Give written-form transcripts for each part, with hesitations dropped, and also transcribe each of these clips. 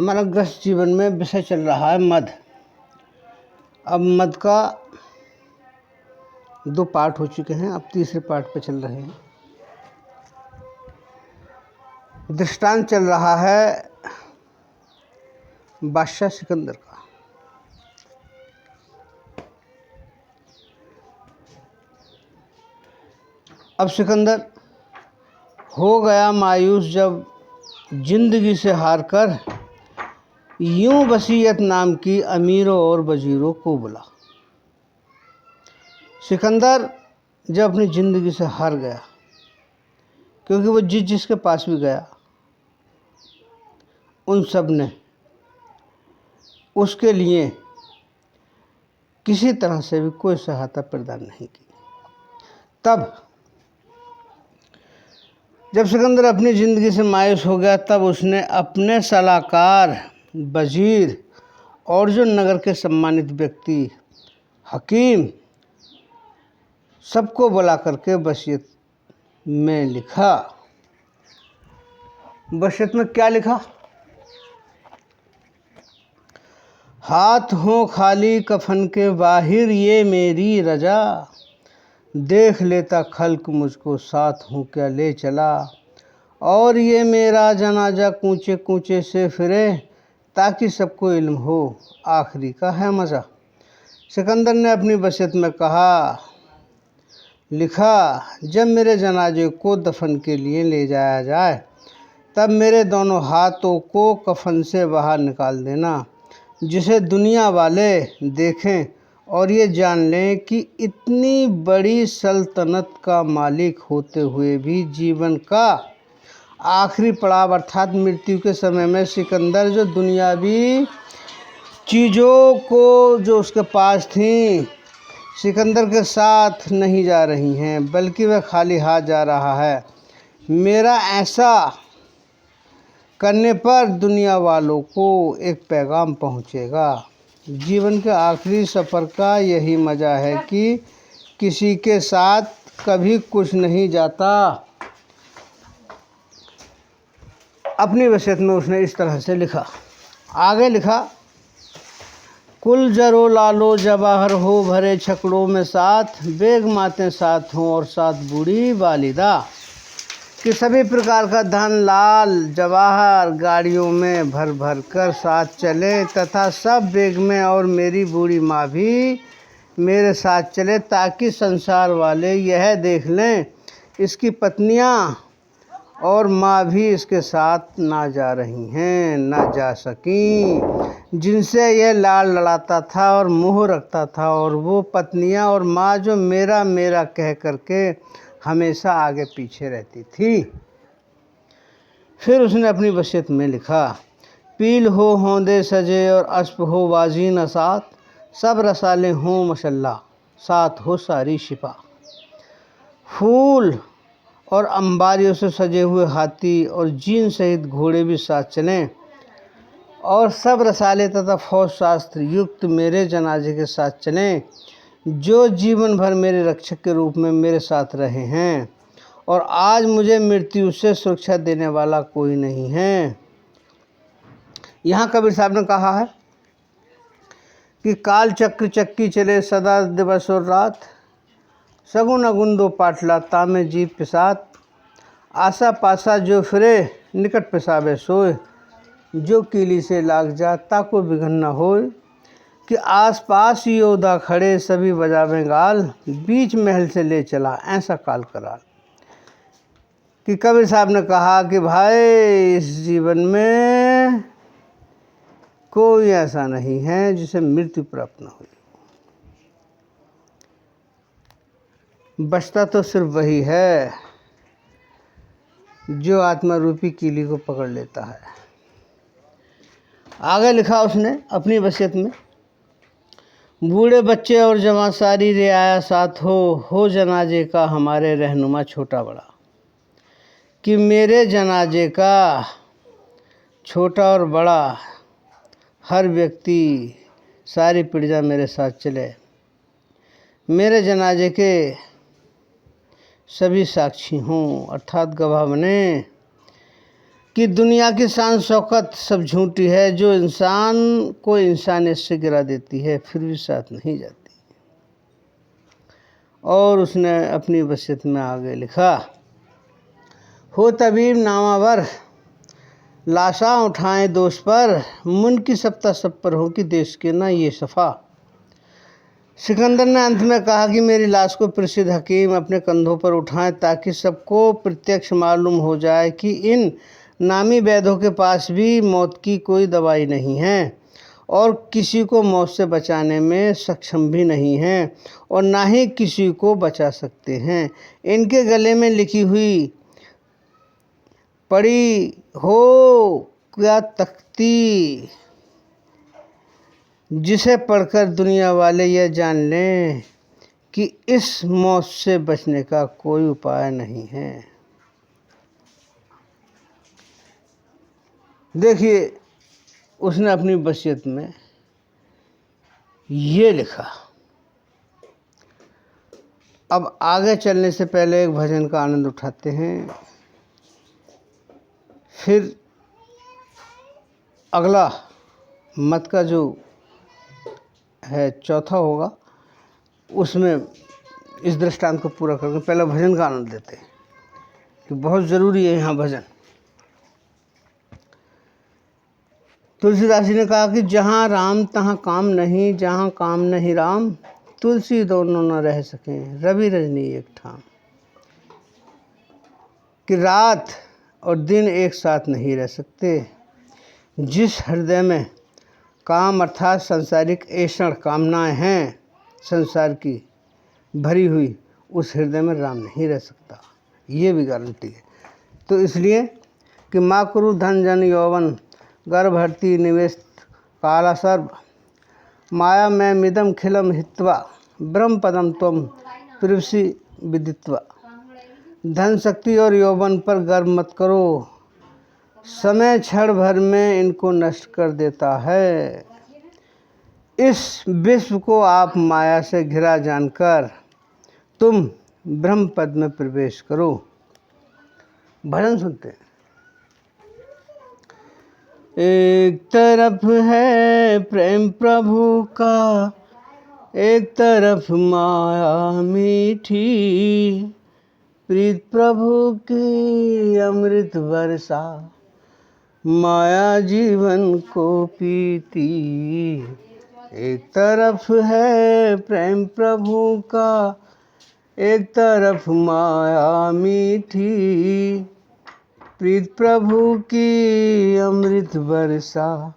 हमारा गृहस्थ जीवन में विषय चल रहा है मद। अब मद का 2 पार्ट हो चुके हैं, अब तीसरे पार्ट पे चल रहे हैं। दृष्टांत चल रहा है बादशाह सिकंदर का। अब सिकंदर हो गया मायूस जब जिंदगी से हार कर, यूं वसीयत नाम की अमीरों और वजीरों को बुला। सिकंदर जब अपनी ज़िंदगी से हार गया, क्योंकि वो जिसके पास भी गया उन सब ने उसके लिए किसी तरह से भी कोई सहायता प्रदान नहीं की। तब जब सिकंदर अपनी ज़िंदगी से मायूस हो गया, तब उसने अपने सलाहकार, वजीर और जो नगर के सम्मानित व्यक्ति, हकीम, सबको बुला करके वसीयत में लिखा। वसीयत में क्या लिखा? हाथ हो खाली कफन के बाहिर ये मेरी रजा, देख लेता खल्क मुझको साथ हूँ क्या ले चला, और ये मेरा जनाजा कूचे कूचे से फिरे, ताकि सबको इल्म हो आखिरी का है मज़ा। सिकंदर ने अपनी वसीयत में लिखा, जब मेरे जनाजे को दफन के लिए ले जाया जाए, तब मेरे दोनों हाथों को कफन से बाहर निकाल देना, जिसे दुनिया वाले देखें और ये जान लें कि इतनी बड़ी सल्तनत का मालिक होते हुए भी जीवन का आखिरी पड़ाव अर्थात मृत्यु के समय में सिकंदर जो दुनियावी चीज़ों को जो उसके पास थीं सिकंदर के साथ नहीं जा रही हैं, बल्कि वह खाली हाथ जा रहा है। मेरा ऐसा करने पर दुनिया वालों को एक पैगाम पहुंचेगा। जीवन के आखिरी सफ़र का यही मज़ा है कि किसी के साथ कभी कुछ नहीं जाता। अपनी वसीयत में उसने इस तरह से लिखा। आगे लिखा, कुल जरो लालो जवाहर हो भरे छकड़ों में साथ, बेग मातें साथ हों और साथ बूढ़ी वालिदा, कि सभी प्रकार का धन लाल जवाहर गाड़ियों में भर भर कर साथ चले, तथा सब बेग में और मेरी बूढ़ी माँ भी मेरे साथ चले, ताकि संसार वाले यह देख लें इसकी पत्नियाँ और माँ भी इसके साथ ना जा रही हैं, ना जा सकीं, जिनसे यह लाल लड़ाता था और मोह रखता था, और वो पत्नियाँ और माँ जो मेरा मेरा कह करके हमेशा आगे पीछे रहती थी। फिर उसने अपनी वसीयत में लिखा, पील हो होंदे सजे और अस्प हो वाजीन साथ, सब रसाले हों मशल्ला साथ हो सारी शिपा, फूल और अंबारियों से सजे हुए हाथी और जीन सहित घोड़े भी साथ चलें, और सब रसाले तथा फौज शास्त्र युक्त मेरे जनाजे के साथ चलें, जो जीवन भर मेरे रक्षक के रूप में मेरे साथ रहे हैं, और आज मुझे मृत्यु से सुरक्षा देने वाला कोई नहीं है। यहाँ कबीर साहब ने कहा है कि काल चक्र चक्की चले सदा दिवस और रात, सगुन अगुन दो पाटला तामे जीव पिसात, आशा पासा जो फिरे निकट पिसाबे सोए, जो कीली से लाग जा ताको बिघन न होए, कि आसपास योद्धा खड़े सभी बजावें गाल, बीच महल से ले चला ऐसा काल कराल। कि कबीर साहब ने कहा कि भाई इस जीवन में कोई ऐसा नहीं है जिसे मृत्यु प्राप्त न हो। बचता तो सिर्फ वही है जो आत्मा रूपी कीली को पकड़ लेता है। आगे लिखा उसने अपनी वसीयत में, बूढ़े बच्चे और जवान सारी रियाया साथ हो जनाजे का हमारे रहनुमा छोटा बड़ा, कि मेरे जनाजे का छोटा और बड़ा हर व्यक्ति सारी प्रजा मेरे साथ चले, मेरे जनाजे के सभी साक्षी हों अर्थात गवाह बने, कि दुनिया की शान शौकत सब झूठी है, जो इंसान को इंसानियत से गिरा देती है फिर भी साथ नहीं जाती। और उसने अपनी वसीयत में आगे लिखा, हो तबीब नामावर लाशा उठाएं दोष पर, मुन की सत्ता सब पर हो कि देश के ना ये सफ़ा। सिकंदर ने अंत में कहा कि मेरी लाश को प्रसिद्ध हकीम अपने कंधों पर उठाएं ताकि सबको प्रत्यक्ष मालूम हो जाए कि इन नामी वैद्यों के पास भी मौत की कोई दवाई नहीं है और किसी को मौत से बचाने में सक्षम भी नहीं हैं और ना ही किसी को बचा सकते हैं। इनके गले में लिखी हुई पड़ी हो क्या तख्ती, जिसे पढ़कर दुनिया वाले यह जान लें कि इस मौत से बचने का कोई उपाय नहीं है। देखिए, उसने अपनी वसीयत में ये लिखा। अब आगे चलने से पहले एक भजन का आनंद उठाते हैं, फिर अगला मत का जो है चौथा होगा, उसमें इस दृष्टांत को पूरा करके पहले भजन का आनंद लेते हैं कि बहुत ज़रूरी है यहाँ भजन। तुलसीदास जी ने कहा कि जहाँ राम तहाँ काम नहीं, जहाँ काम नहीं राम, तुलसी दोनों न रह सकें, रवि रजनी एक ठाम। कि रात और दिन एक साथ नहीं रह सकते। जिस हृदय में काम अर्थात सांसारिक ऐषण कामनाएं हैं संसार की भरी हुई, उस हृदय में राम नहीं रह सकता, ये भी गारंटी है। तो इसलिए कि माँ कुरु धन जन यौवन गर्भहर्ति निवेश काला सर्व, माया में मिदम खिलम हित्वा ब्रह्म पदम त्वम प्रिवसी विदित्वा। धन शक्ति और यौवन पर गर्व मत करो, समय क्षण भर में इनको नष्ट कर देता है। इस विश्व को आप माया से घिरा जानकर तुम ब्रह्म पद में प्रवेश करो। भजन सुनते हैं। एक तरफ है प्रेम प्रभु का, एक तरफ माया मीठी, प्रीत प्रभु की अमृत वर्षा, माया जीवन को पीती। एक तरफ है प्रेम प्रभु का, एक तरफ माया मीठी, प्रीत प्रभु की अमृत वर्षा,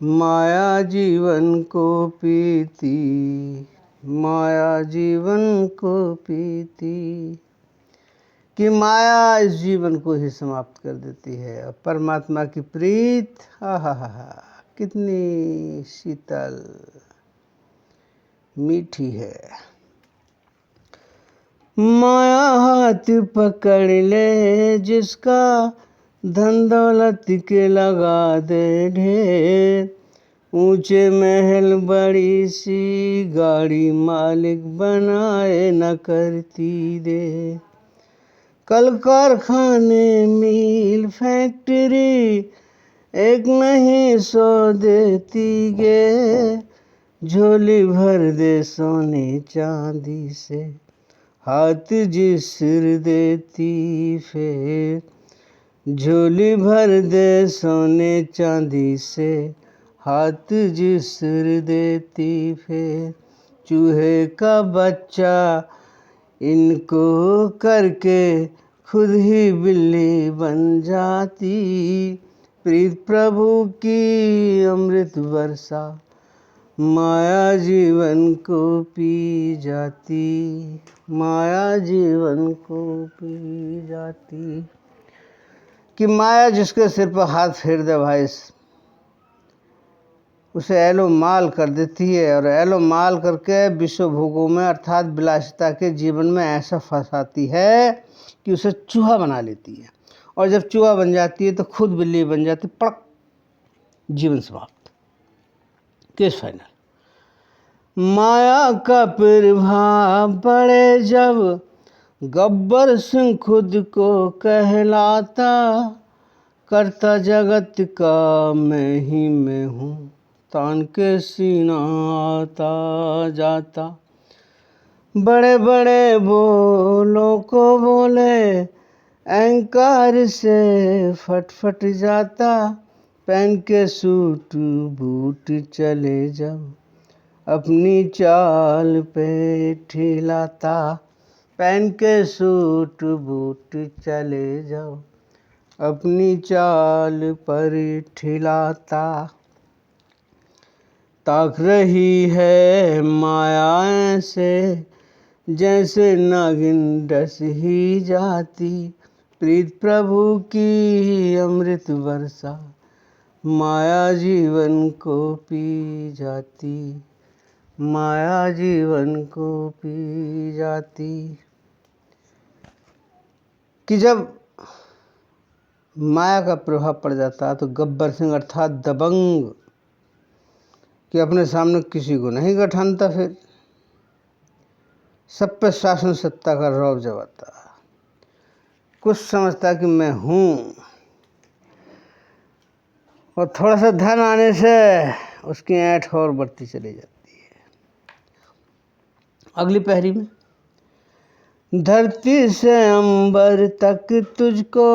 माया जीवन को पीती, माया जीवन को पीती। कि माया इस जीवन को ही समाप्त कर देती है और परमात्मा की प्रीत कितनी शीतल मीठी है। माया हाथ पकड़ ले जिसका, धन दौलत के लगा दे ढेर, ऊंचे महल बड़ी सी गाड़ी मालिक बनाए न करती दे। कल कारखाने मिल फैक्ट्री एक नहीं सौ देती गे, झोली भर दे सोने चांदी से, हाथ जिस सिर देती फिर। झोली भर दे सोने चांदी से, हाथ जिस सिर देती फिर। चूहे का बच्चा इनको करके खुद ही बिल्ली बन जाती, प्रीत प्रभु की अमृत वर्षा, माया जीवन को पी जाती, माया जीवन को पी जाती। कि माया जिसके सिर पर हाथ फेर दे भाई, उसे एलो माल कर देती है और एलो माल करके विश्व भोगों में अर्थात विलासिता के जीवन में ऐसा फंसाती है कि उसे चूहा बना लेती है। और जब चूहा बन जाती है तो खुद बिल्ली बन जाती, पड़क, जीवन समाप्त, केस फाइनल। माया का प्रभाव पड़े जब, गब्बर सिंह खुद को कहलाता, करता जगत का मैं ही मैं हूँ, तान के सीना आता जाता। बड़े बड़े बोलों को बोले अहंकार से फट फट जाता। पहन के सूट बूट चले जब अपनी चाल पे ठिलाता। पहन के सूट बूट चले जब अपनी चाल पर ठिलाता। ताक रही है माया से जैसे नागिन डस ही जाती। प्रीत प्रभु की अमृत वर्षा माया जीवन को पी जाती। माया जीवन को पी जाती। कि जब माया का प्रभाव पड़ जाता तो गब्बर सिंह अर्थात दबंग कि अपने सामने किसी को नहीं गठानता, फिर सब पे शासन सत्ता का रौब जमाता। कुछ समझता कि मैं हूँ, और थोड़ा सा धन आने से उसकी ऐंठ और बढ़ती चली जाती है। अगली पहरी में धरती से अंबर तक तुझको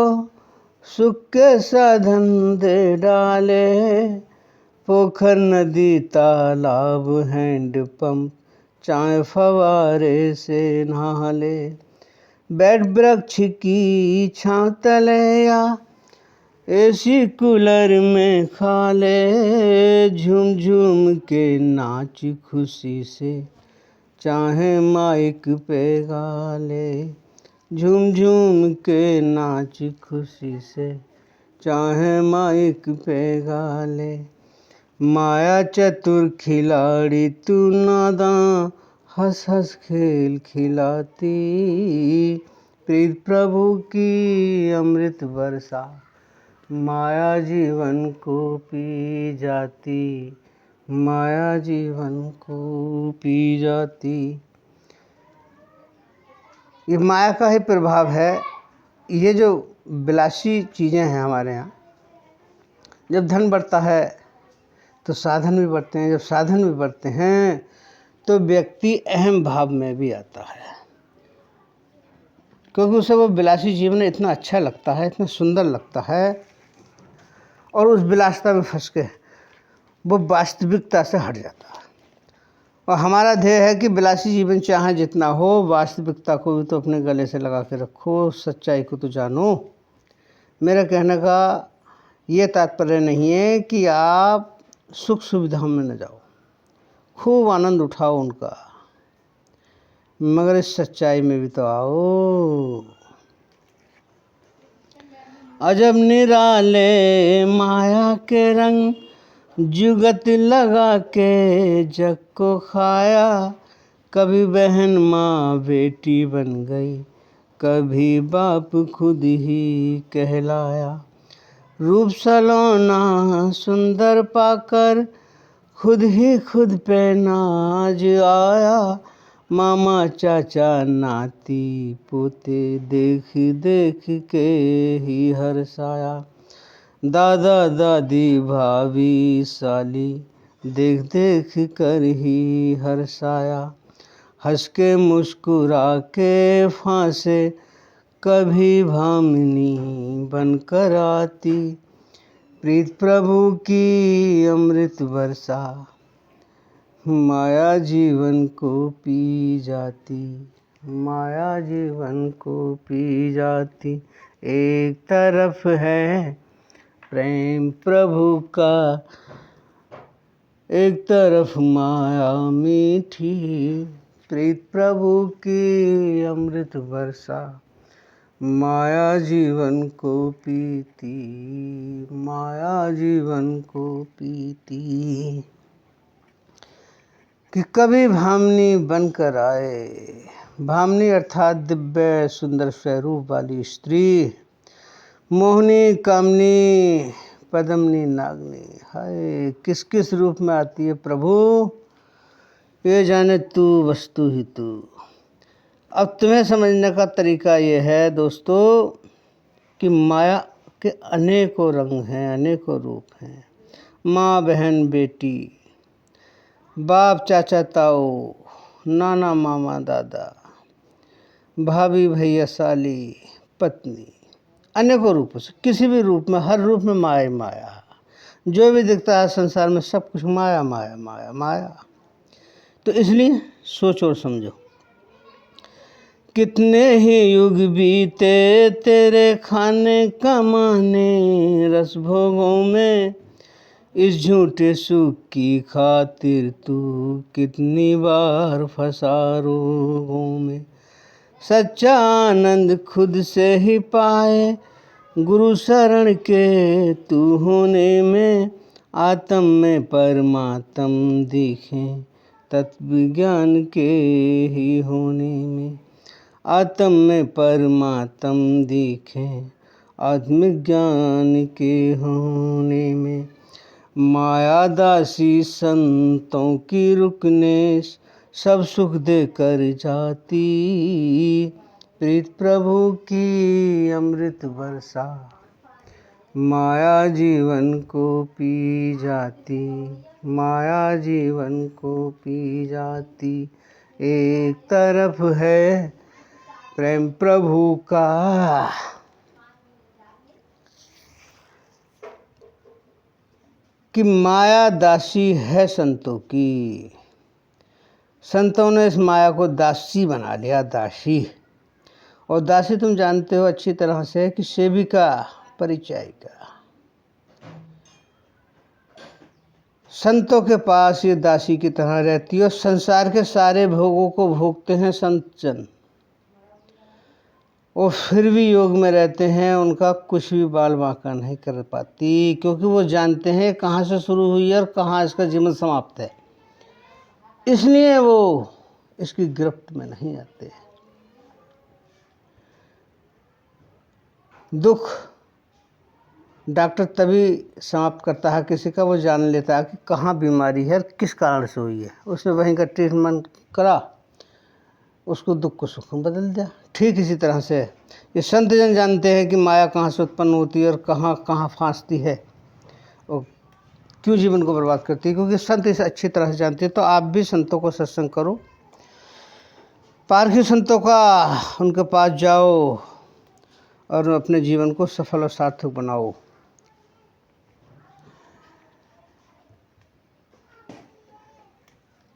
सुख के साधन दे डाले। पोखर नदी तालाब हैंडपंप चाहे फवारे से नहा ले। बैठ वृक्ष की छांव तले या एसी कूलर में खा ले। झूम झूम के नाच खुशी से चाहे माइक पे गा ले। झूम झूम के नाच खुशी से चाहे माइक पे गा ले। माया चतुर खिलाड़ी तू नादां हंस हंस खेल खिलाती। प्रीत प्रभु की अमृत वर्षा माया जीवन को पी जाती। माया जीवन को पी जाती। ये माया का ही प्रभाव है। ये जो विलासी चीज़ें हैं हमारे यहाँ, जब धन बढ़ता है तो साधन भी बढ़ते हैं। जब साधन भी बढ़ते हैं तो व्यक्ति अहम भाव में भी आता है, क्योंकि उसे वो विलासी जीवन इतना अच्छा लगता है, इतना सुंदर लगता है, और उस विलासिता में फंस के वो वास्तविकता से हट जाता है। और हमारा ध्येय है कि विलासी जीवन चाहे जितना हो, वास्तविकता को भी तो अपने गले से लगा के रखो, सच्चाई को तो जानो। मेरा कहने का ये तात्पर्य नहीं है कि आप सुख सुविधाओं में न जाओ, खूब आनंद उठाओ उनका, मगर इस सच्चाई में भी तो आओ। अजब निराले माया के रंग जुगत लगा के जग को खाया। कभी बहन माँ बेटी बन गई, कभी बाप खुद ही कहलाया। रूप सलोना सुंदर पाकर खुद ही खुद पे नाज आया। मामा चाचा नाती पोते देख देख के ही हर्षाया। दादा दादी भाभी साली देख देख कर ही हर्षाया। हंस के मुस्कुरा के फांसे कभी भामिनी बनकर आती। प्रीत प्रभु की अमृत वर्षा माया जीवन को पी जाती। माया जीवन को पी जाती। एक तरफ है प्रेम प्रभु का, एक तरफ माया मीठी। प्रीत प्रभु की अमृत वर्षा माया जीवन को पीती। माया जीवन को पीती। कि कभी भामनी बनकर आए। भामनी अर्थात दिव्य सुंदर स्वरूप वाली स्त्री, मोहनी कामनी पद्मनी नागनी। हाय किस किस रूप में आती है प्रभु, ये जाने तू वस्तु ही तू। अब तुम्हें समझने का तरीका ये है दोस्तों कि माया के अनेकों रंग हैं, अनेकों रूप हैं। माँ बहन बेटी, बाप चाचा ताऊ, नाना मामा दादा, भाभी भैया साली, पत्नी, अनेकों रूपों से, किसी भी रूप में, हर रूप में माया ही माया। जो भी दिखता है संसार में सब कुछ माया माया माया माया। तो इसलिए सोचो और समझो। कितने ही युग बीते तेरे खाने कमाने रसभोगों में, इस झूठे सुख की खातिर तू कितनी बार फंसा रोगों में। सच्चा आनंद खुद से ही पाए गुरु शरण के तू होने में, आत्म में परमात्म दिखे तत्व ज्ञान के ही होने में। आत्म में परमात्म दिखे आत्मज्ञान के होने में। माया दासी संतों की रुकने सब सुख दे कर जाती, प्रीत प्रभु की अमृत वर्षा माया जीवन को पी जाती, माया जीवन को पी जाती। एक तरफ है प्रेम प्रभु का, कि माया दासी है संतों की। संतों ने इस माया को दासी बना लिया, दासी। और दासी तुम जानते हो अच्छी तरह से कि सेविका, परिचायिका। संतों के पास ये दासी की तरह रहती है और संसार के सारे भोगों को भोगते हैं संत जन, और फिर भी योग में रहते हैं। उनका कुछ भी बाल बांका नहीं कर पाती, क्योंकि वो जानते हैं कहाँ से शुरू हुई है और कहाँ इसका जीवन समाप्त है। इसलिए वो इसकी गिरफ्त में नहीं आते। दुख डॉक्टर तभी समाप्त करता है किसी का, वो जान लेता है कि कहाँ बीमारी है, किस कारण से हुई है। उसने वहीं का ट्रीटमेंट करा, उसको दुख को सुख में बदल दिया। ठीक इसी तरह से ये संत जन जानते हैं कि माया कहाँ से उत्पन्न होती है और कहाँ कहाँ फांसती है और क्यों जीवन को बर्बाद करती है, क्योंकि संत इसे अच्छी तरह से जानते हैं। तो आप भी संतों को सत्संग करो, पारखी संतों का, उनके पास जाओ और अपने जीवन को सफल और सार्थक बनाओ।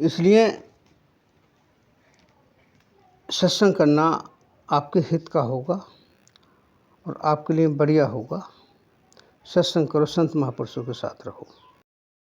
इसलिए सत्संग करना आपके हित का होगा और आपके लिए बढ़िया होगा। सत्संग करो, संत महापुरुषों के साथ रहो।